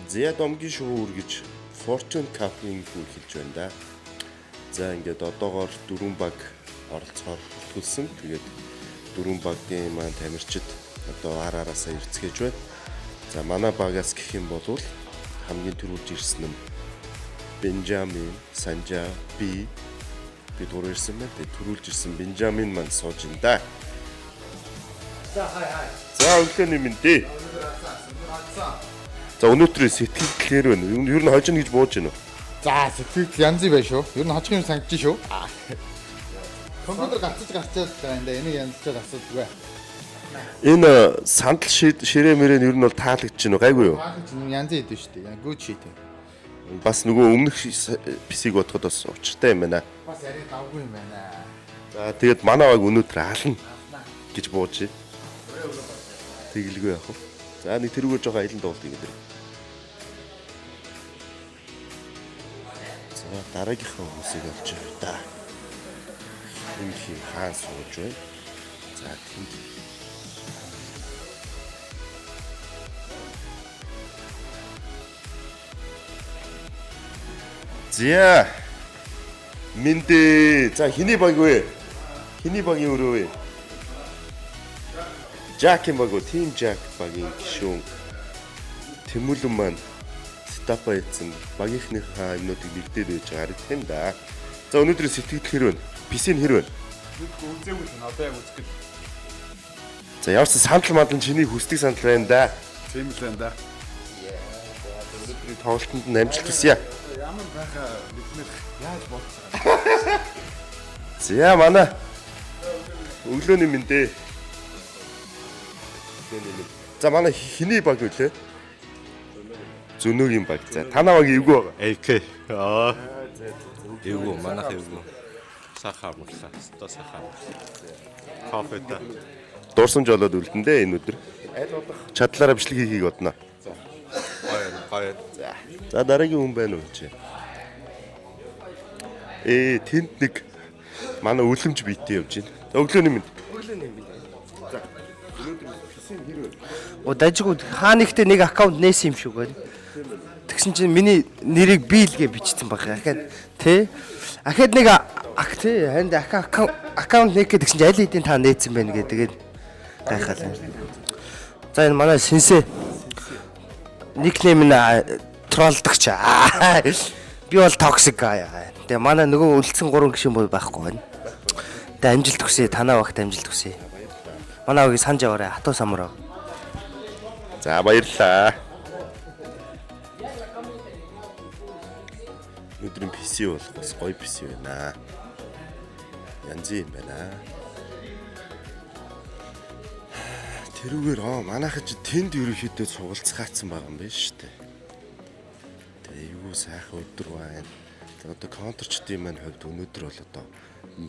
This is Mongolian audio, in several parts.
Зяд омгийн шувуур гэж Fortune Cafe-ийн хүү хэлж байна да. За ингээд одоогоор 4 баг оролцохоор төлсөн. Тэгээд 4 багийн маань тамирчид одоо араараасаа ирцгээж байна. За манай багаас гэх юм бол хамгийн түрүүлж ирсэн нь Бенжамин, Санжа, би гурав ирсэн байна. Тэгээд түрүүлж ирсэн Бенжамин маань сууж байна да. За хай. За өглөөний мэндэ. За өнөөдрийн сэтгэл тэлэр байна. Ер нь хожно гэж бууж байна уу? За сэтгэл янзын байна шүү. Ер нь хожихын сангиж шүү. Компьютер гарцаж байна. Энийг янзлаад асуудгүй. Энэ сандал ширээ мөрөө нь ер нь бол таалагдж байна уу? Гайгүй юу? Янзын идэв шүү дээ. Good shit. Бас нөгөө өмнөх писиг бодоход бас учиртай юм байна. Бас арай давгүй юм байна. За тэгээд манай баг өнөөдөр ална гэж бууж байна. Тэглгүй яах вэ? За нэг тэрүүгээр жоохон аялан дуулдаг гэдэг. За дараагийнхаа хүмүүсийг авч явъя да. Энэ хий хаан сууж байна. За тэнд. За Миндэ. За хиний баг вэ? Хиний багийн өрөө вэ? Жакийн баг уу, Team Jack багийн гишүүн Тэмүүлэн маань стапа хийсэн багийнхныхаа юмнуудыг нэгдээд байж байгаа харагдах юм да. За өнөөдрийн сэтгэл хэр байна? Писийн хэр байна? Үзээгүй нь одоо яг үзэхэд. За явсан сандал мадан чиний хүсдэг сандал байна да. Тийм л байна да. Өнөөдрийн тоглолтод нь амжилт хүсье. Ямар байхаа биднэр яаж бодсон. За манай өглөөний мэндэ. За манай хиний баг үлээ? Зөнөөгийн баг. За танаа баг эвгүй байгаа. AK. Эвгүй манайх эвгүй. Сахар мөрлөө. Өстой сахар. Кофе та. Дуурсамж болоод үлдэндээ энэ өдөр. Чадлаараа бичлэг хийхийг бодно. Гоё. За дараагийн хүн байна уу чи? Тэнд нэг манай үлэмж битээ явж байна. Өглөөний мэнд. За өнөөдөр писийн хэр вэ? Дажгүй хаанихтэй нэг аккаунт нээсэн юм шиг байна. Тэгсэн чинь миний нэрийг би л гээ бичсэн баг. Ахаад тий. Ахаад нэг тий ханд аккаунт нэх гэдэг чинь аль хэдийн та нээсэн байна гэ. Тэгээд гайхалаа. За энэ манай сэнсэ никнейм нь троллдогч. Би бол токсик аа. Тэгээ манай нөгөө үлдсэн 3 гишүүн бой байхгүй байна. Тэгээ амжилт хүсье. Танаа багт амжилт хүсье. Манай багийг санаж аваарай. Хатуу самураа. За баярлалаа. Өдрийн PC бол бас гоё PC байна. Янзын юм байна. Тэрүүгээр манайхан ч тэнд ерөөхдөө цугалцгаацсан байгаа юм байна шүү дээ. Тэгээ юу сайхан өдөр байна. Тэгээ одоо контрчдын маань хувьд өнөөдөр бол одоо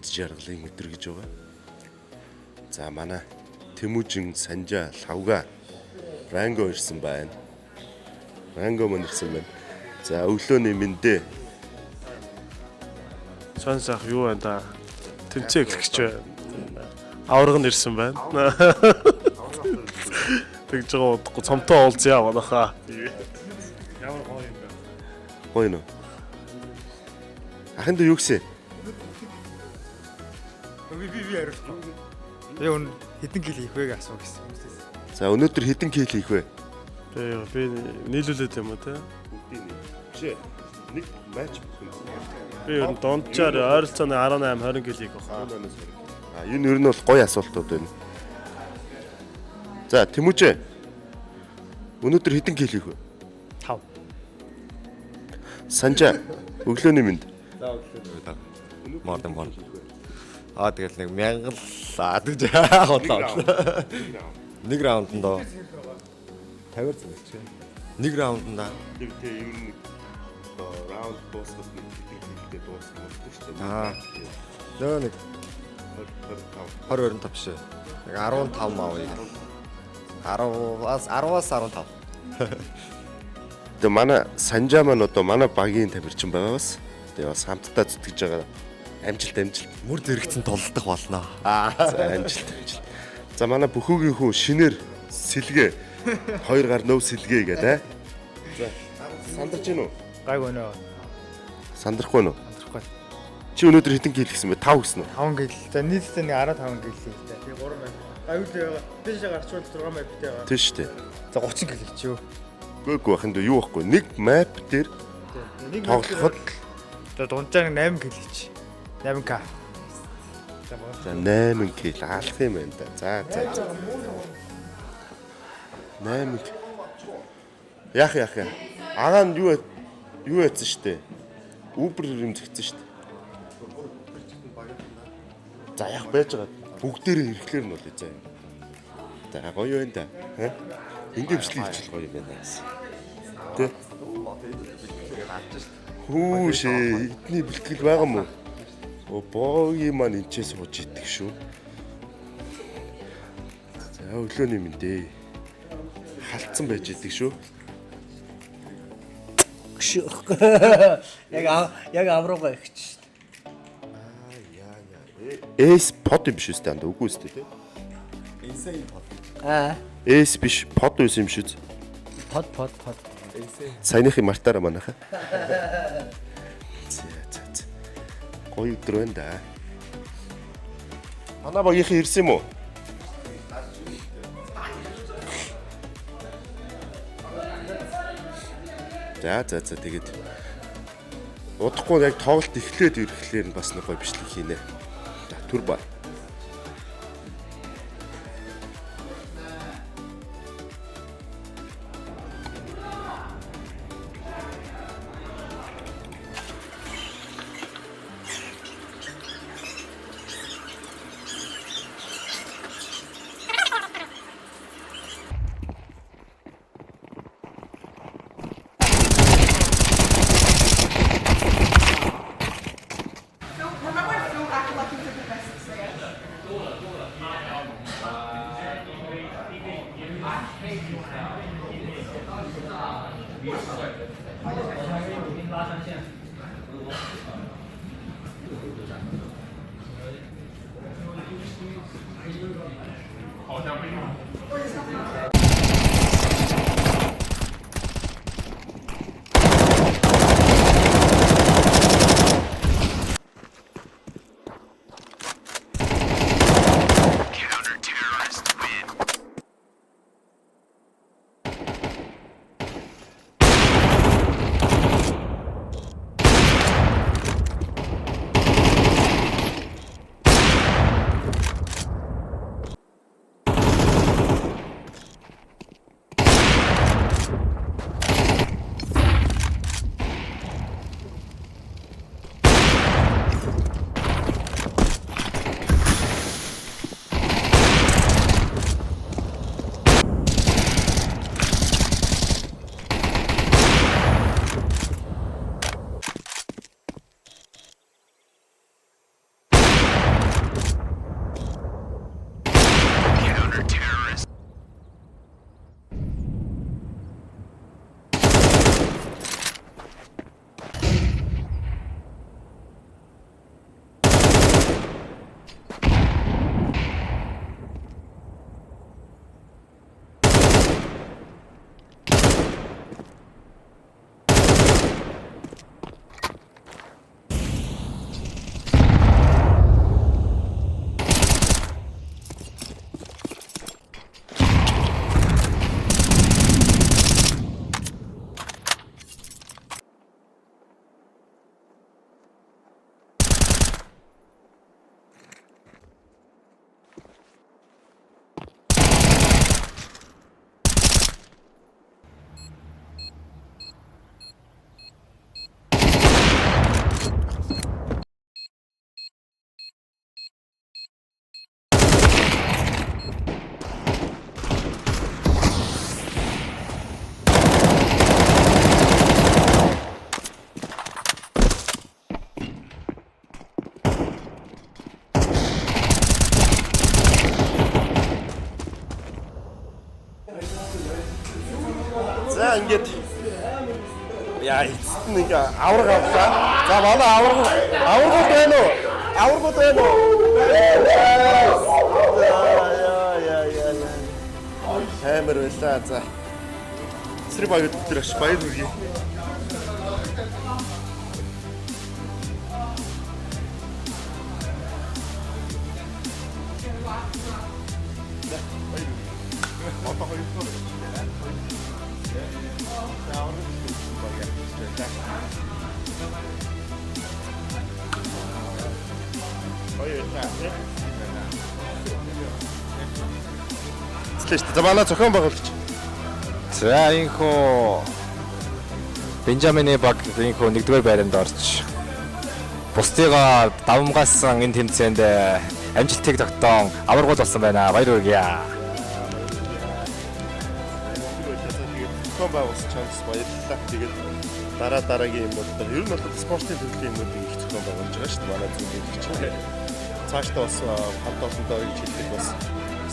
жаргалын өдөр гэж байгаа. За манай Тэмүүжин, Санжа, Лавга Ранго ирсэн байна. Ранго мөн ирсэн байна. За өглөөний мэндэ. Сонсох юу байна да? Тэнцээ эхлэх гэж байна. Авраг нь ирсэн байна. Тэгж байгаа удахгүй цомтоо уулзъя манайхаа. Ямар гоё юм бэ? Гоё нөө. Ахын дэ юу гэсэн? Би ярихгүй. Би өн хэдэн кил хийх вэ гэж асуу гэсэн. За өнөөдөр хэдэн кил хийх вэ? Би нийлүүлээд юм уу те? Бүгдийг нэг матч Би ер нь дунджаар ойролцоогоо 18 20 кг хийх баха. Энэ ер нь бол гоё асуултууд байна. За Тэмүүжээ. Өнөөдөр хэдэн кил хийх вэ? 5. Санжа өглөөний мэнд. Мордан. Тэгэл нэг 1000 гэж хотлоо. Нэг раунданд 50 зэрэг чи. Нэг раунданд Тэг ер нь раунд дуусгах нэг дуусгах шүү дээ. нөө нэг 20-25 биш. Нэг 15 мав. 10-аас 15. Тэгээ манай Санжаа маань одоо манай багийн тамирчин байгаа бас. Тэгээ бас хамтдаа зүтгэж байгаа. Амжилт. Мөр зэрэгцэн толдох болно. За амжилт. За манай бүхүүгийн хүү шинээр сэлгээ. 2 гар нөв сэлгээ гэдэг. За сандарч гин үү? Гайг өнөө. Сандрахгүй нь үү? Амтрахгүй. Чи өнөөдөр хэдэн кил гэсэн бэ? 5 гэсэн үү? 5 гэл. За нийтдээ нэг 15 гэл хийлээ. Тэгээ 3 байна. Аюул биш гарчвал 6 мap битээ байгаа. Тийм шүү дээ. За 30 гэл хийчихв. Гүйгүй бахын дөө юу байхгүй. Нэг map дээр Нэг тоглоход за дунджаа 8 гэл хийч. 8k. за 8 кил алах юм байна да. За. 8 яах. Агаа нь юу яцсан штэ. Uber юм зэгцэн штэ. За яах байж байгаа. Бүгдээрээ ирэхлээр нь бол заа. За гоё байна да. Энд бичлэг хийчихэл гоё юм байна. Тэ. Хүүшээ, эдний бэлтгэл байгаа мó? Боги маань энэчээ сууж идэх шүү. За өглөөний мэндэ. Халтсан байж идэг шүү. Яг авруугаа ихч. Эс под юм шүү дээ. Үгүй үстэй тий. Эс биш под байсан юм шүү. Под. Саяныхын мартаараа манайха. За. Гоё өдөр байна да. Манай багийнхан ирсэн юм уу? За тэгээд удахгүй яг тоглолт эхлээд ирэхлээр нь бас нэг гоё бичлэг хийнэ. За түр ба. За ингээд яа эцэст нэг авраг авлаа. За манай аврагууд байна уу? Аврагууд байна уу? Амар байлаа. За. Эсрэг багт өдөр аш баяр хүргэе. За манай зохион байгуулагч. За инхүү Бенжамины баг инхүү 1-р байранд орж бусдыгаа давмгаасан энэ тэмцээнд амжилтыг тогтоон аваргуул болсон байна. Баяр хүргэе. Зохион байгуулсан чамс баярлалаа. Тэгээд дараагийн юмуд ер нь бол спортын төрлийн юмнуудыг их зохион байгуулж байгаа шүү дээ. Манай зүйлийг чинь. Цаашдаа бас хамт олондоо гэж хэлдэг бас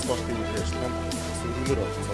спортын үйл ажиллагаанд өргөнөөр оролцоо.